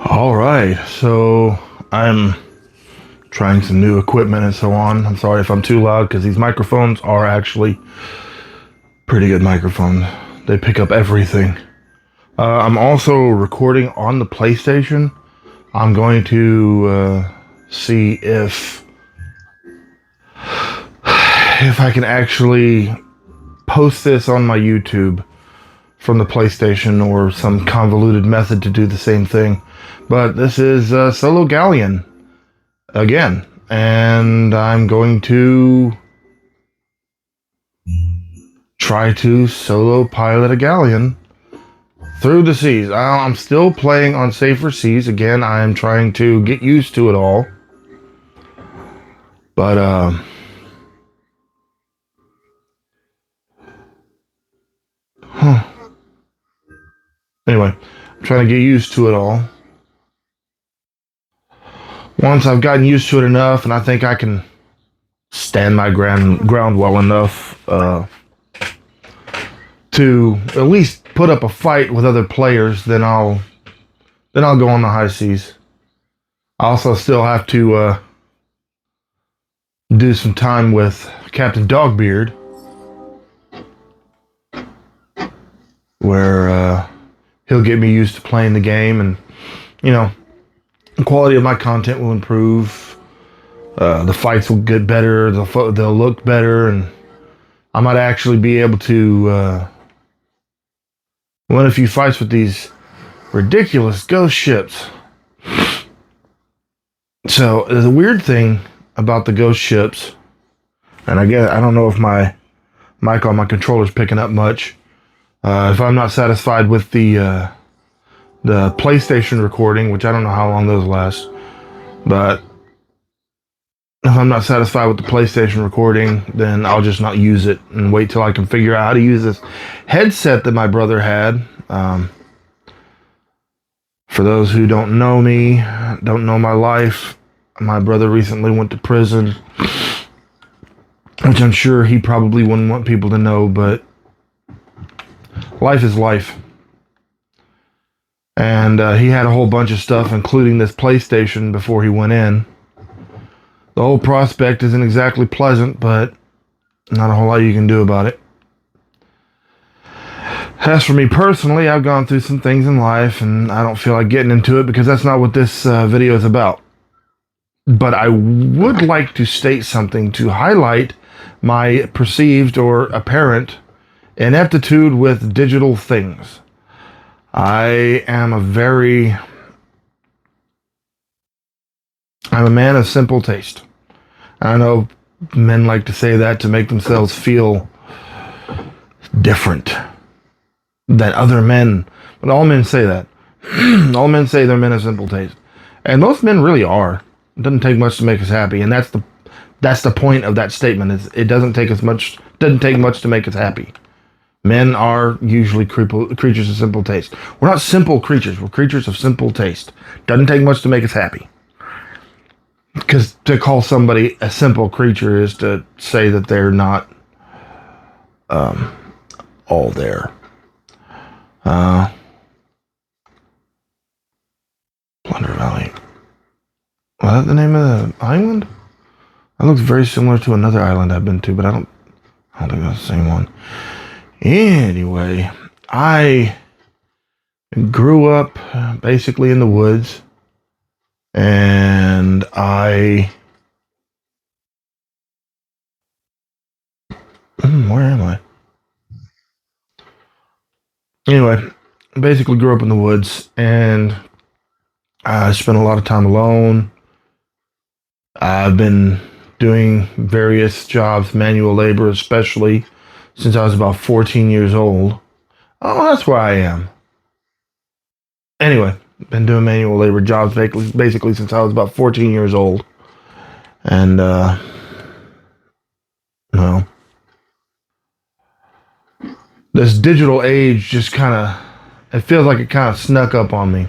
All right, so I'm trying some new equipment and so on. I'm sorry if I'm too loud because these microphones are actually pretty good microphones. They pick up everything. I'm also recording on the PlayStation. I'm going to see if I can actually post this on my YouTube from the PlayStation or some convoluted method to do the same thing. But this is Solo Galleon again, and I'm going to try to solo pilot a galleon through the seas. I'm still playing on safer seas. Again, I am trying to get used to it all. But, anyway, I'm trying to get used to it all. Once I've gotten used to it enough, and I think I can stand my ground well enough to at least put up a fight with other players, then I'll go on the high seas. I also still have to do some time with Captain Dogbeard, where he'll get me used to playing the game, and the quality of my content will improve. The fights will get better. They'll look better, and I might actually be able to win a few fights with these ridiculous ghost ships. So the weird thing about the ghost ships, and I don't know if my mic on my controller's picking up much. If I'm not satisfied with the PlayStation recording, which I don't know how long those last, but if I'm not satisfied with the PlayStation recording, then I'll just not use it and wait till I can figure out how to use this headset that my brother had. For those who don't know me, don't know my life, my brother recently went to prison, which I'm sure he probably wouldn't want people to know, but life is life. And he had a whole bunch of stuff, including this PlayStation, before he went in. The whole prospect isn't exactly pleasant, but not a whole lot you can do about it. As for me personally, I've gone through some things in life, and I don't feel like getting into it because that's not what this video is about. But I would like to state something to highlight my perceived or apparent ineptitude with digital things. I'm a man of simple taste. I know men like to say that to make themselves feel different than other men, but all men say that. All men say they're men of simple taste, and most men really are. It doesn't take much to make us happy, and that's the point of that statement. It doesn't take much to make us happy. Men are usually creatures of simple taste. We're not simple creatures. We're creatures of simple taste. Doesn't take much to make us happy. Because to call somebody a simple creature is to say that they're not all there. Plunder Valley. Was that the name of the island? That looks very similar to another island I've been to, but I don't think that's the same one. Anyway, I grew up basically in the woods, and where am I? Anyway, basically grew up in the woods, and I spent a lot of time alone. I've been doing various jobs, manual labor especially, since I was about 14 years old. Oh, that's where I am. Anyway, been doing manual labor jobs basically since I was about 14 years old. And, well, this digital age just it feels like it kind of snuck up on me.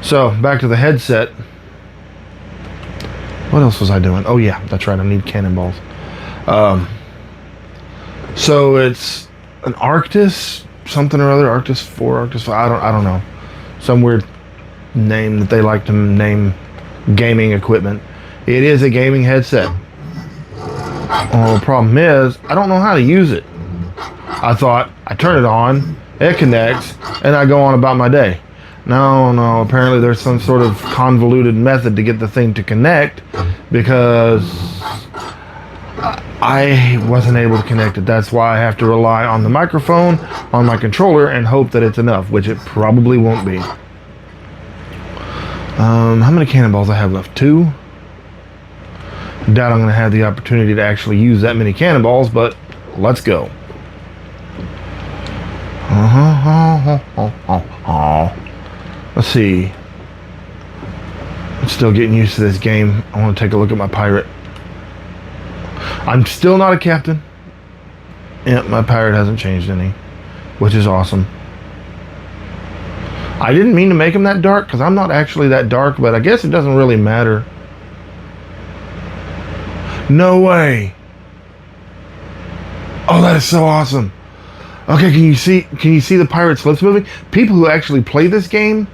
So, back to the headset. What else was I doing? Oh, yeah, that's right. I need cannonballs. So it's an Arctis something or other, Arctis 4, Arctis 5, I don't know. Some weird name that they like to name gaming equipment. It is a gaming headset. Well, the problem is, I don't know how to use it. I thought I turn it on, it connects, and I go on about my day. No, apparently there's some sort of convoluted method to get the thing to connect because I wasn't able to connect it. That's why I have to rely on the microphone, on my controller, and hope that it's enough, which it probably won't be. How many cannonballs I have left? 2? Doubt I'm going to have the opportunity to actually use that many cannonballs, but let's go. Let's see. I'm still getting used to this game. I want to take a look at my pirate. I'm still not a captain. Yep, my pirate hasn't changed any, which is awesome. I didn't mean to make him that dark because I'm not actually that dark, but I guess it doesn't really matter. No way. Oh, that is so awesome. Okay, can you see the pirate's lips moving? People who actually play this game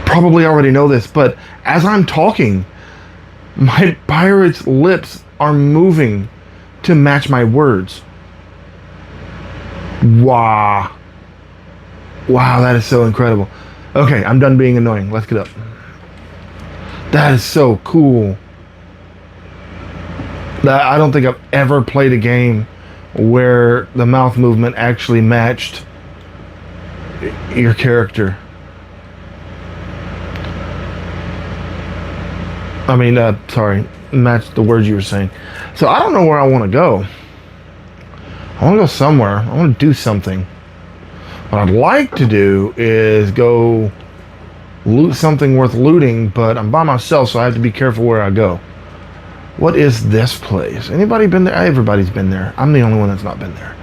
probably already know this, but as I'm talking, my pirate's lips are moving to match my words. Wow. Wow, that is so incredible. Okay, I'm done being annoying. Let's get up. That is so cool. I don't think I've ever played a game where the mouth movement actually matched your character. I mean, sorry, matched the words you were saying. So I don't know where I want to go. I want to go somewhere. I want to do something. What I'd like to do is go loot something worth looting, but I'm by myself, so I have to be careful where I go. What is this place? Anybody been there? Everybody's been there. I'm the only one that's not been there.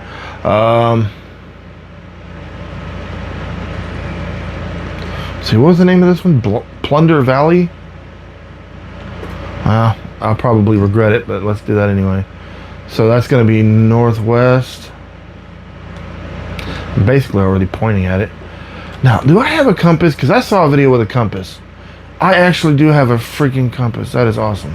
See, what was the name of this one? Plunder Valley? I'll probably regret it, but let's do that anyway. So that's going to be northwest. I'm basically already pointing at it. Now, do I have a compass? Because I saw a video with a compass. I actually do have a freaking compass. That is awesome.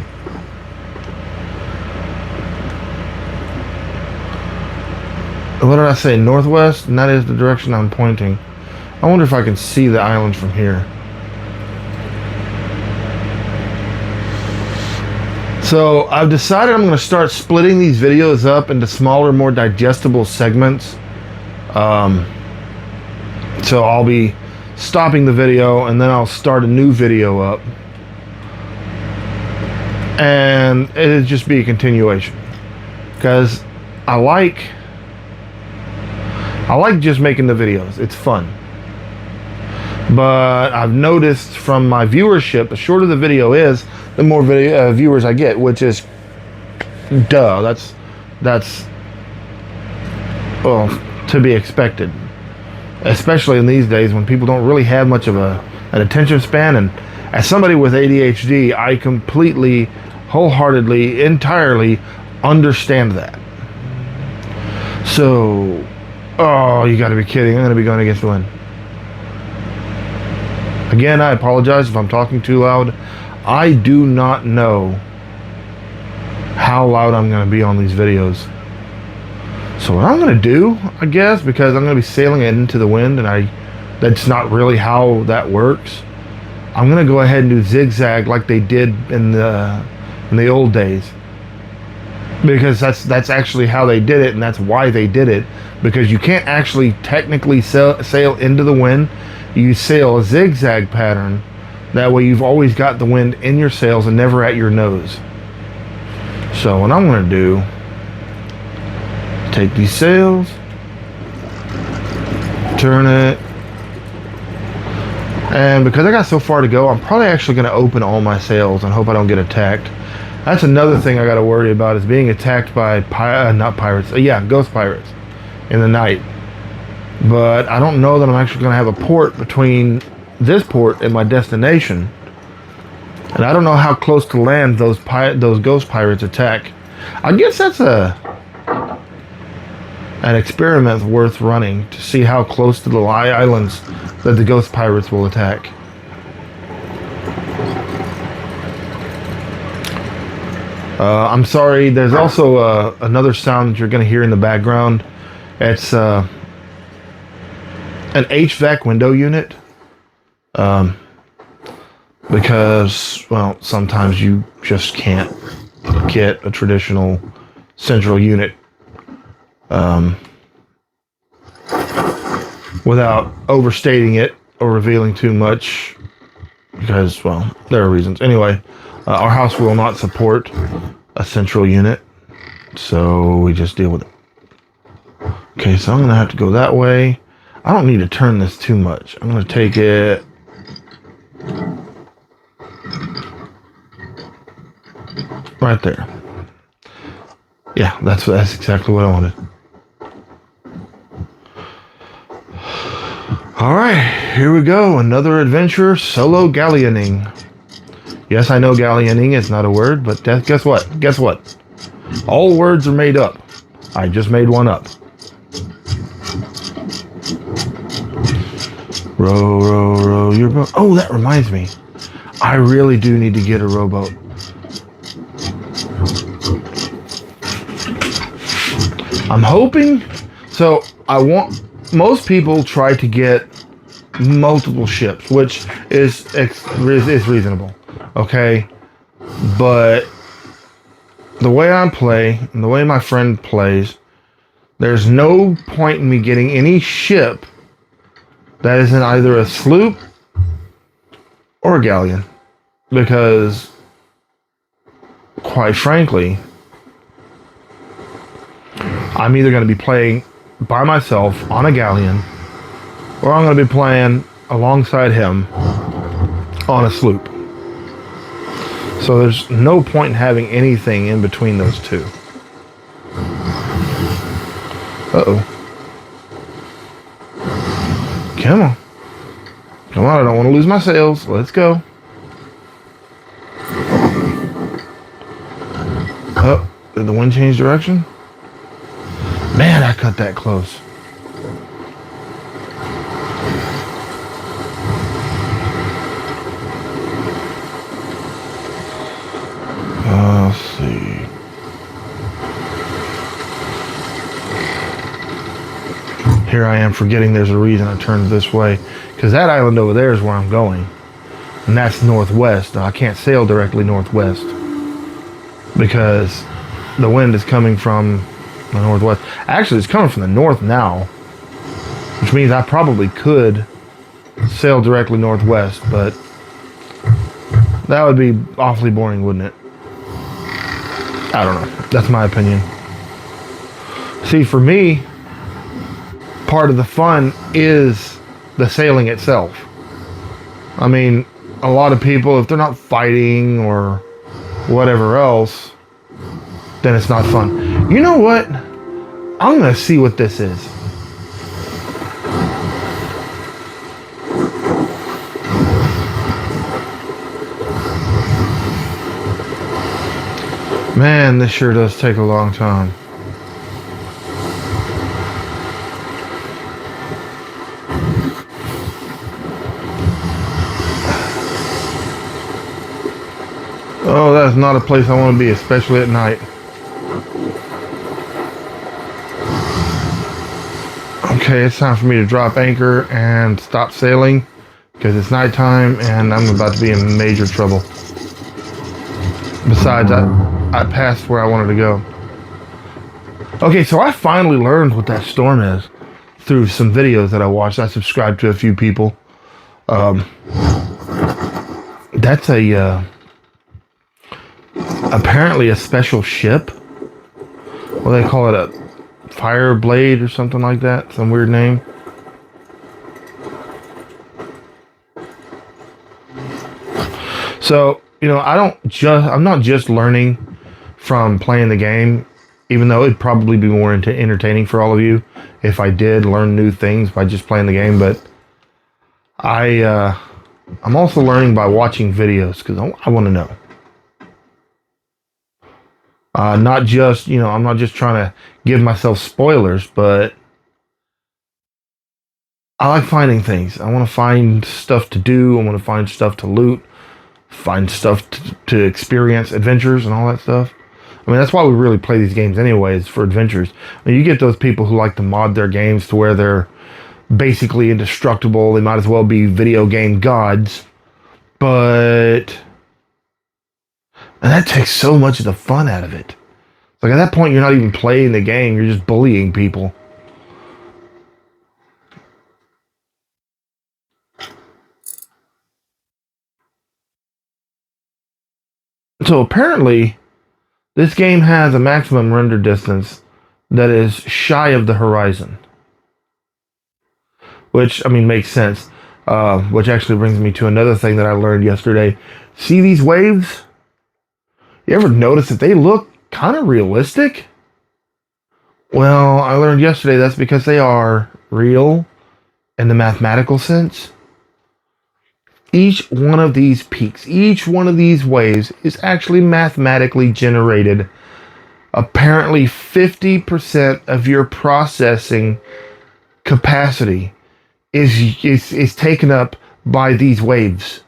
What did I say? Northwest? And that is the direction I'm pointing. I wonder if I can see the island from here. So I've decided I'm going to start splitting these videos up into smaller, more digestible segments. So I'll be stopping the video and then I'll start a new video up. And it'll just be a continuation. Because I like just making the videos. It's fun. But I've noticed from my viewership, the shorter the video is, the more viewers I get, which is duh. That's well, to be expected. Especially in these days when people don't really have much of an attention span. And as somebody with ADHD, I completely, wholeheartedly, entirely understand that. So, oh, you gotta be kidding. I'm gonna be going against the wind. Again, I apologize if I'm talking too loud. I do not know how loud I'm gonna be on these videos. So what I'm going to do, I guess, because I'm going to be sailing it into the wind, and that's not really how that works. I'm going to go ahead and do zigzag like they did in the old days. Because that's actually how they did it, and that's why they did it. Because you can't actually technically sail into the wind. You sail a zigzag pattern. That way you've always got the wind in your sails and never at your nose. So what I'm going to do, take these sails, turn it, and because I got so far to go, I'm probably actually going to open all my sails and hope I don't get attacked. That's another thing I got to worry about, is being attacked by ghost pirates in the night. But I don't know that I'm actually going to have a port between this port and my destination, and I don't know how close to land those ghost pirates attack. I guess that's An experiment worth running to see how close to the islands that the ghost pirates will attack. I'm sorry, there's also another sound that you're going to hear in the background. It's an HVAC window unit. Because, well, sometimes you just can't get a traditional central unit without overstating it or revealing too much, because, well, there are reasons. Anyway, our house will not support a central unit, so we just deal with it. Okay, so I'm going to have to go that way. I don't need to turn this too much. I'm going to take it... right there. Yeah, that's exactly what I wanted. Alright, here we go. Another adventure, solo galleoning. Yes, I know galleoning is not a word, but guess what? Guess what? All words are made up. I just made one up. Row, row, row your boat. Oh, that reminds me. I really do need to get a rowboat. I'm hoping. So most people try to get multiple ships, which is reasonable. Okay, but the way I play and the way my friend plays, there's no point in me getting any ship that isn't either a sloop or a galleon, because quite frankly, I'm either going to be playing by myself on a galleon, or I'm going to be playing alongside him on a sloop. So there's no point in having anything in between those two. Uh-oh. Come on. Come on, I don't want to lose my sails. Let's go. Oh, did the wind change direction? Man, I cut that close. Let's see. Here I am forgetting there's a reason I turned this way, because that island over there is where I'm going, and that's northwest. Now, I can't sail directly northwest because the wind is coming from the northwest. Actually, it's coming from the north now, which means I probably could sail directly northwest, but that would be awfully boring, wouldn't it? I don't know. That's my opinion. See, for me, part of the fun is the sailing itself. I mean, a lot of people, if they're not fighting or whatever else, then it's not fun. You know what? I'm going to see what this is. Man, this sure does take a long time. Oh, that's not a place I want to be, especially at night. Okay, it's time for me to drop anchor and stop sailing, because it's nighttime and I'm about to be in major trouble. Besides, I passed where I wanted to go. Okay, so I finally learned what that storm is through some videos that I watched. I subscribed to a few people. That's apparently a special ship. What do they call it? A fire blade or something like that? Some weird name. So, you know, I'm not just learning from playing the game, even though it'd probably be more entertaining for all of you if I did learn new things by just playing the game, but I'm also learning by watching videos, because I want to know. Not just, I'm not just trying to give myself spoilers, but I like finding things. I want to find stuff to do. I want to find stuff to loot, find stuff to experience, adventures and all that stuff. I mean, that's why we really play these games anyways, for adventures. I mean, you get those people who like to mod their games to where they're basically indestructible. They might as well be video game gods. But and that takes so much of the fun out of it. Like at that point, you're not even playing the game. You're just bullying people. So apparently, this game has a maximum render distance that is shy of the horizon. Which, I mean, makes sense. Which actually brings me to another thing that I learned yesterday. See these waves? You ever notice that they look kind of realistic? Well, I learned yesterday that's because they are real in the mathematical sense. Each one of these peaks, each one of these waves is actually mathematically generated. Apparently 50% of your processing capacity is taken up by these waves.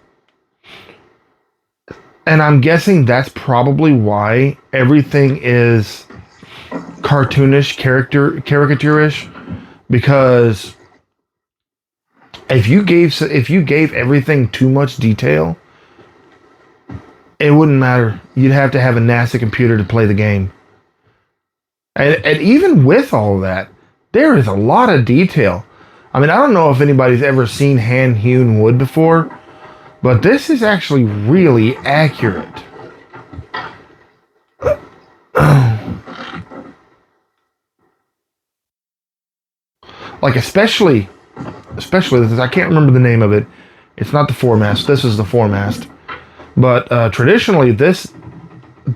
And I'm guessing that's probably why everything is cartoonish, caricaturish, because if you gave everything too much detail, it wouldn't matter. You'd have to have a NASA computer to play the game. And even with all of that, there is a lot of detail. I mean, I don't know if anybody's ever seen hand-hewn wood before, but this is actually really accurate. Like especially this is, I can't remember the name of it. It's not the foremast. This is the foremast. But traditionally, this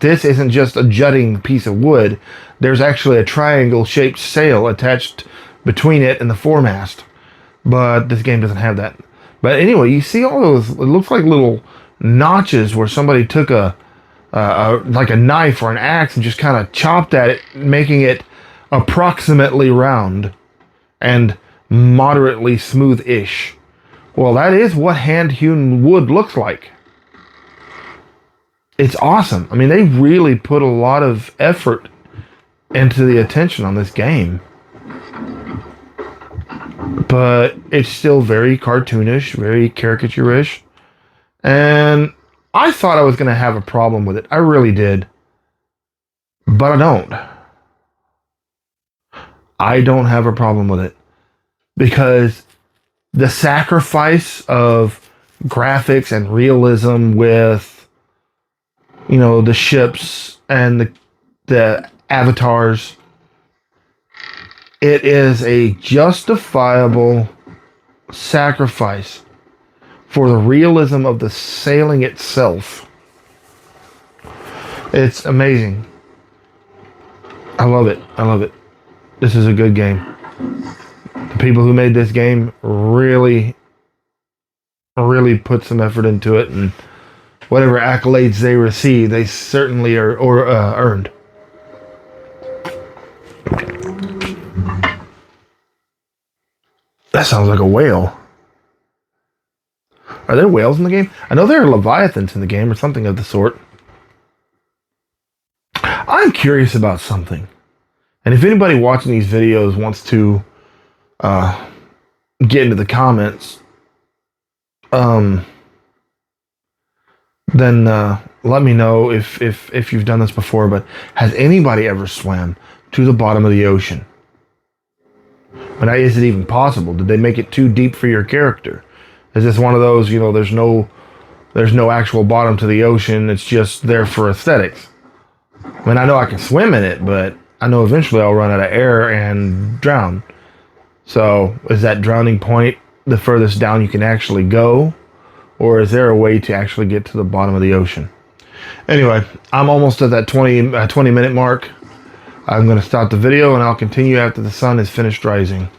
isn't just a jutting piece of wood. There's actually a triangle-shaped sail attached between it and the foremast. But this game doesn't have that. But anyway, you see all those. It looks like little notches where somebody took like a knife or an axe and just kind of chopped at it, making it approximately round and moderately smooth-ish. Well, that is what hand-hewn wood looks like. It's awesome. I mean, they really put a lot of effort into the attention on this game. But it's still very cartoonish, very caricaturish. And I thought I was going to have a problem with it. I really did. But I don't. I don't have a problem with it. Because the sacrifice of graphics and realism with, the ships and the avatars, it is a justifiable sacrifice for the realism of the sailing itself. It's amazing. I love it. I love it. This is a good game. The people who made this game really put some effort into it, and whatever accolades they receive, they certainly are earned. That sounds like a whale. Are there whales in the game? I know there are leviathans in the game or something of the sort. I'm curious about something. And if anybody watching these videos wants to get into the comments, then let me know if you've done this before. But has anybody ever swam to the bottom of the ocean? And is it even possible? Did they make it too deep for your character? Is this one of those, there's no actual bottom to the ocean, it's just there for aesthetics? I mean, I know I can swim in it, but I know eventually I'll run out of air and drown. So, is that drowning point the furthest down you can actually go? Or is there a way to actually get to the bottom of the ocean? Anyway, I'm almost at that 20 minute mark. I'm going to stop the video and I'll continue after the sun is finished rising.